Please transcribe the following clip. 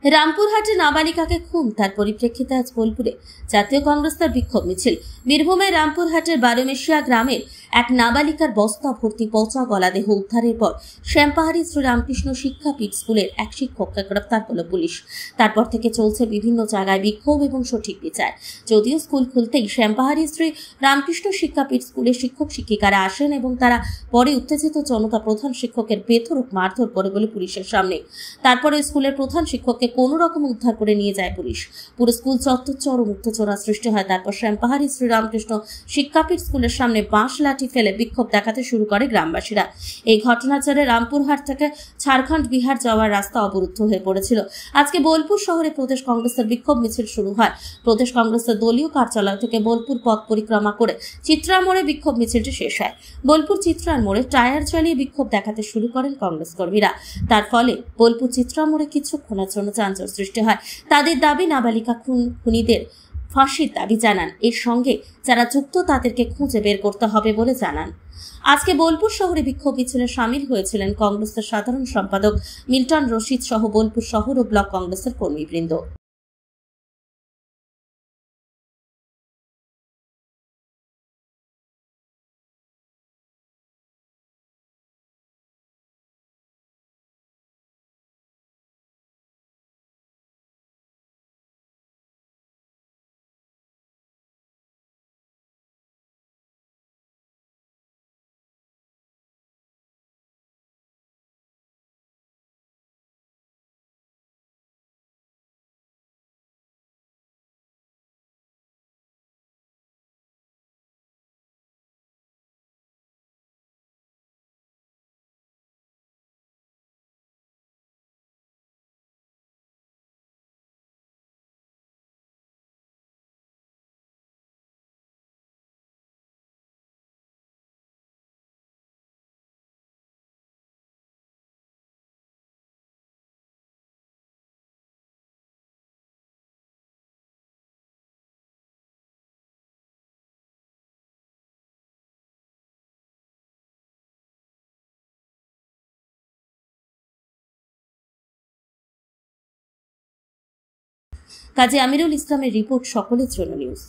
রামপুরহাটে নাবালিকাকে খুন, তার পরিপ্রেক্ষিতে আজ বোলপুরে জাতীয় কংগ্রেস দল বিক্ষোভ মিছিল। বীরভূমের রামপুরহাটের বারোমেশিয়া গ্রামের এক নাবালিকার বস্তা ভর্তি পচা গলা দেহ উদ্ধারের পর শ্যামপাহাড়ি শ্রীরামকৃষ্ণ শিক্ষাপীঠ স্কুলের এক শিক্ষককে গ্রেপ্তার করল পুলিশ। তারপর থেকে চলছে বিভিন্ন জায়গায় বিক্ষোভ এবং সঠিক বিচার। যদিও স্কুল খুলতেই শ্যামপাহাড়ি শ্রী রামকৃষ্ণ শিক্ষাপীঠ স্কুলের শিক্ষক শিক্ষিকারা আসেন এবং তারা পরে উত্তেজিত জনতা প্রধান শিক্ষকের বেধড়ক মারধর করে বলে পুলিশের সামনে। তারপরে স্কুলের প্রধান শিক্ষককে কোনো রকম উদ্ধার করে নিয়ে যায় পুলিশ। পুরো স্কুল চত্বর চরম উত্তেজনা সৃষ্টি হয়। তারপর শ্যামপাহাড়ি শ্রীরামকৃষ্ণ শিক্ষাপীঠ স্কুলের সামনে বাঁশ লাঠি ফেলে বিক্ষোভ দেখাতে শুরু করে গ্রামবাসীরা। এই ঘটনার জেরে রামপুরহাট থেকে ঝাড়খণ্ড বিহার যাওয়ার রাস্তা অবরুদ্ধ হয়ে পড়েছিল। আজকে বোলপুর শহরে প্রদেশ কংগ্রেসের বিক্ষোভ মিছিল শুরু হয়। প্রদেশ কংগ্রেসের দলীয় কার্যালয় থেকে বোলপুর পথ পরিক্রমা করে চিত্রা মোড়ে বিক্ষোভ মিছিলটি শেষ হয়। বোলপুর চিত্রার মোড়ে টায়ার চালিয়ে বিক্ষোভ দেখাতে শুরু করেন কংগ্রেস কর্মীরা। তার ফলে বোলপুর চিত্রা মোড়ে কিছুক্ষণের জন্য চাঞ্চল্য সৃষ্টি হয়। তাদের দাবি নাবালিকা খুনিদের ফাঁসির দাবি জানান। এর সঙ্গে যারা যুক্ত তাদেরকে খুঁজে বের করতে হবে বলে জানান। আজকে বোলপুর শহরে বিক্ষোভ মিছিলে সামিল হয়েছিলেন কংগ্রেসের সাধারণ সম্পাদক মিল্টন রশিদ সহ বোলপুর শহর ও ব্লক কংগ্রেসের কর্মীবৃন্দ। কাজী আমিরুল ইসলামের রিপোর্ট, সকলের জন্য নিউজ।